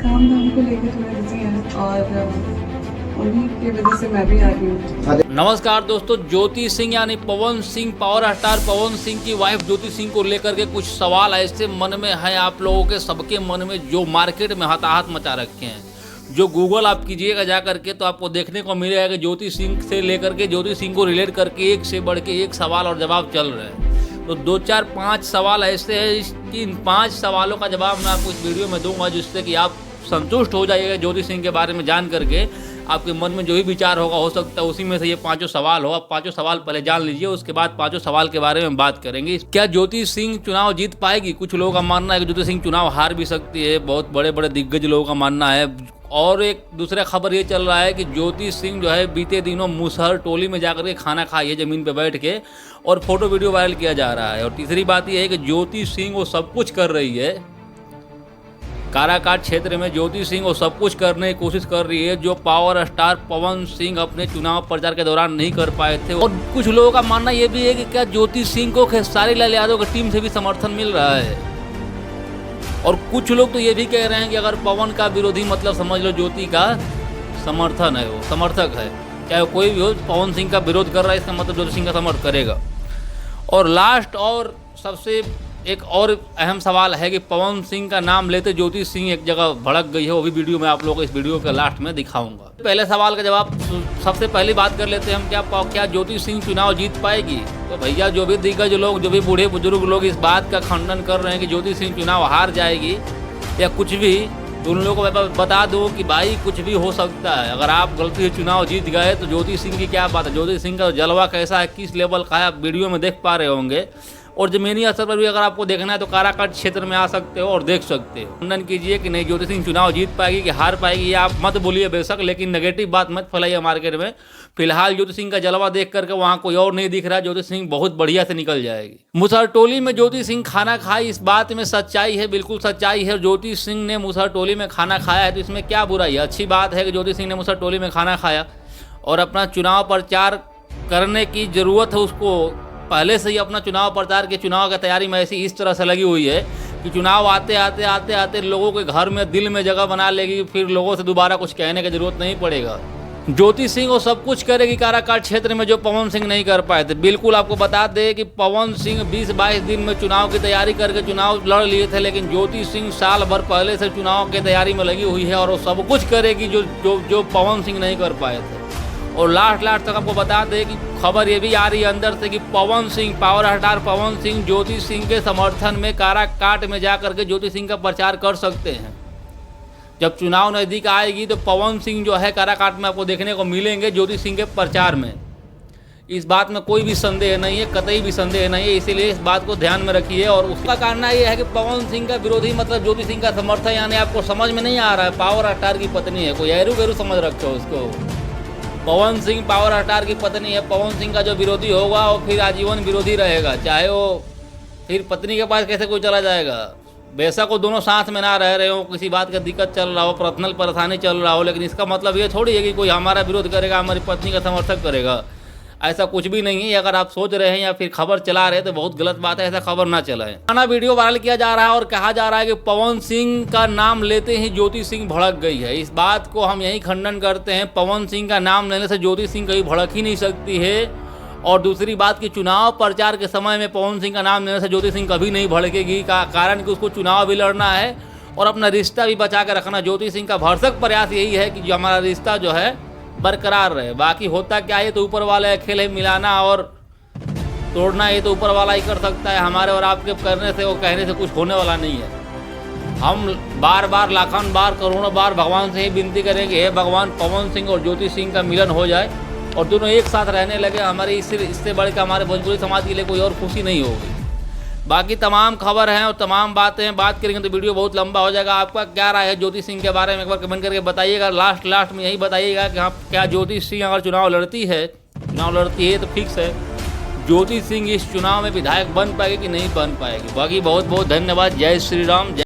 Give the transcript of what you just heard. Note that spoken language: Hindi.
काम धाम को लेकर थोड़ा बिजी है और उन्हीं की वजह से मैं भी आ रही हूँ। नमस्कार दोस्तों, ज्योति सिंह यानी पवन सिंह, पावर स्टार पवन सिंह की वाइफ ज्योति सिंह को लेकर के कुछ सवाल ऐसे मन में हैं आप लोगों के, सबके मन में, जो मार्केट में हताहत मचा रखे हैं। जो गूगल आप कीजिएगा जा करके तो आपको देखने को मिलेगा कि ज्योति सिंह से लेकर के ज्योति सिंह को रिलेट करके एक से बढ़ के एक सवाल और जवाब चल रहे हैं। तो 2, 4, 5 सवाल ऐसे हैं कि इन 5 सवालों का जवाब मैं आपको इस वीडियो में दूंगा, जिससे कि आप संतुष्ट हो जाइएगा ज्योति सिंह के बारे में जान करके। आपके मन में जो भी विचार होगा, हो सकता है उसी में से ये 5 सवाल हो। आप 5 सवाल पहले जान लीजिए, उसके बाद 5 सवाल के बारे में बात करेंगे। क्या ज्योति सिंह चुनाव जीत पाएगी? कुछ लोगों का मानना है कि ज्योति सिंह चुनाव हार भी सकती है, बहुत बड़े बड़े दिग्गज लोगों का मानना है। और एक दूसरा खबर ये चल रहा है कि ज्योति सिंह जो है बीते दिनों मुसहर टोली में जाकर के खाना खाई है ज़मीन पे बैठ के, और फोटो वीडियो वायरल किया जा रहा है। और तीसरी बात यह है कि ज्योति सिंह वो सब कुछ कर रही है, काराकाट क्षेत्र में ज्योति सिंह वो सब कुछ करने की कोशिश कर रही है जो पावर स्टार पवन सिंह अपने चुनाव प्रचार के दौरान नहीं कर पाए थे। और कुछ लोगों का मानना यह भी है कि क्या ज्योति सिंह को खेसारी लाल यादव की टीम से भी समर्थन मिल रहा है। और कुछ लोग तो ये भी कह रहे हैं कि अगर पवन का विरोधी मतलब समझ लो ज्योति का समर्थन है, वो समर्थक है, चाहे कोई भी हो, पवन सिंह का विरोध कर रहा है इसका मतलब ज्योति सिंह का समर्थन करेगा। और लास्ट और सबसे एक और अहम सवाल है कि पवन सिंह का नाम लेते ज्योति सिंह एक जगह भड़क गई है, वो भी वीडियो में आप लोगों को इस वीडियो के लास्ट में दिखाऊंगा। पहले सवाल का जवाब सबसे पहली बात कर लेते हैं हम, क्या ज्योति सिंह चुनाव जीत पाएगी? तो भैया, जो भी दिग्गज लोग, जो भी बूढ़े बुजुर्ग लोग इस बात का खंडन कर रहे हैं कि ज्योति सिंह चुनाव हार जाएगी या कुछ भी, तो उन लोगों को बता दो कि भाई कुछ भी हो सकता है। अगर आप गलती से चुनाव जीत गए तो ज्योति सिंह की क्या बात है। ज्योति सिंह का जलवा कैसा है, किस लेवल का है, आप वीडियो में देख पा रहे होंगे। और ज़मीनी असर पर भी अगर आपको देखना है तो काराकाट क्षेत्र में आ सकते हो और देख सकते हो। खंडन कीजिए कि नहीं ज्योति सिंह चुनाव जीत पाएगी कि हार पाएगी, ये आप मत बोलिए बेशक, लेकिन नेगेटिव बात मत फैलाइए मार्केट में। फिलहाल ज्योति सिंह का जलवा देख करके वहाँ कोई और नहीं दिख रहा, ज्योति सिंह बहुत बढ़िया से निकल जाएगी। मुसहर टोली में ज्योति सिंह खाना खाई, इस बात में सच्चाई है, बिल्कुल सच्चाई है। ज्योति सिंह ने मुसहर टोली में खाना खाया है तो इसमें क्या बुराई है? अच्छी बात है कि ज्योति सिंह ने मुसहर टोली में खाना खाया और अपना चुनाव प्रचार करने की ज़रूरत है उसको। पहले से ही अपना चुनाव प्रचार के चुनाव की तैयारी में ऐसी इस तरह से लगी हुई है कि चुनाव आते आते लोगों के घर में, दिल में जगह बना लेगी, फिर लोगों से दोबारा कुछ कहने की जरूरत नहीं पड़ेगा। ज्योति सिंह वो सब कुछ करेगी काराकाट क्षेत्र में जो पवन सिंह नहीं कर पाए थे। बिल्कुल आपको बता दें कि पवन सिंह 20-22 दिन में चुनाव की तैयारी करके चुनाव लड़ लिए थे, लेकिन ज्योति सिंह साल भर पहले से चुनाव की तैयारी में लगी हुई है और वो सब कुछ करेगी जो पवन सिंह नहीं कर पाए थे। और लास्ट तक आपको बता दें कि खबर ये भी आ रही है अंदर से कि पवन सिंह, पावर स्टार पवन सिंह ज्योति सिंह के समर्थन में काराकाट में जा करके ज्योति सिंह का प्रचार कर सकते हैं। जब चुनाव नज़दीक आएगी तो पवन सिंह जो है काराकाट में आपको देखने को मिलेंगे ज्योति सिंह के प्रचार में। इस बात में कोई भी संदेह नहीं है, कतई भी संदेह नहीं है, इसीलिए इस बात को ध्यान में रखिए। और उसका कारण ये है कि पवन सिंह का विरोधी मतलब ज्योति सिंह का समर्थन, यानी आपको समझ में नहीं आ रहा है पावर स्टार की पत्नी है, कोई एरू गैरू समझ रखे हो उसको। पवन सिंह पावर स्टार की पत्नी है, पवन सिंह का जो विरोधी होगा वो फिर आजीवन विरोधी रहेगा, चाहे वो फिर पत्नी के पास कैसे कोई चला जाएगा। बेशक वो दोनों साथ में ना रह रहे हो, किसी बात का दिक्कत चल रहा हो, पर्सनल परेशानी चल रहा हो, लेकिन इसका मतलब ये थोड़ी है कि कोई हमारा विरोध करेगा, हमारी पत्नी का समर्थन करेगा। ऐसा कुछ भी नहीं है। अगर आप सोच रहे हैं या फिर खबर चला रहे हैं तो बहुत गलत बात है, ऐसा खबर ना चलाएं। खाना वीडियो वायरल किया जा रहा है और कहा जा रहा है कि पवन सिंह का नाम लेते ही ज्योति सिंह भड़क गई है। इस बात को हम यही खंडन करते हैं। पवन सिंह का नाम लेने से ज्योति सिंह कहीं भड़क ही नहीं सकती है। और दूसरी बात कि चुनाव प्रचार के समय में पवन सिंह का नाम लेने से ज्योति सिंह कभी नहीं भड़केगी, का कारण कि उसको चुनाव भी लड़ना है और अपना रिश्ता भी बचा के रखना। ज्योति सिंह का भरसक प्रयास यही है कि जो हमारा रिश्ता जो है बरकरार रहे। बाकी होता क्या है तो ऊपर वाले खेल है, मिलाना और तोड़ना ये तो ऊपर वाला ही कर सकता है। हमारे और आपके करने से, वो कहने से कुछ होने वाला नहीं है। हम बार बार, लाखों बार, करोड़ों बार भगवान से ही विनती करेंगे, हे भगवान पवन सिंह और ज्योति सिंह का मिलन हो जाए और दोनों एक साथ रहने लगे। हमारे इससे बढ़ के हमारे भोजपुरी समाज के लिए कोई और खुशी नहीं होगी। बाकी तमाम खबर हैं और तमाम बातें बात करेंगे तो वीडियो बहुत लंबा हो जाएगा। आपका क्या राय है ज्योति सिंह के बारे में, एक बार कमेंट करके बताइएगा। लास्ट में यही बताइएगा कि हाँ, क्या ज्योति सिंह अगर चुनाव लड़ती है तो फिक्स है ज्योति सिंह इस चुनाव में विधायक बन पाएगी कि नहीं बन पाएगी। बाकी बहुत बहुत धन्यवाद। जय श्री राम।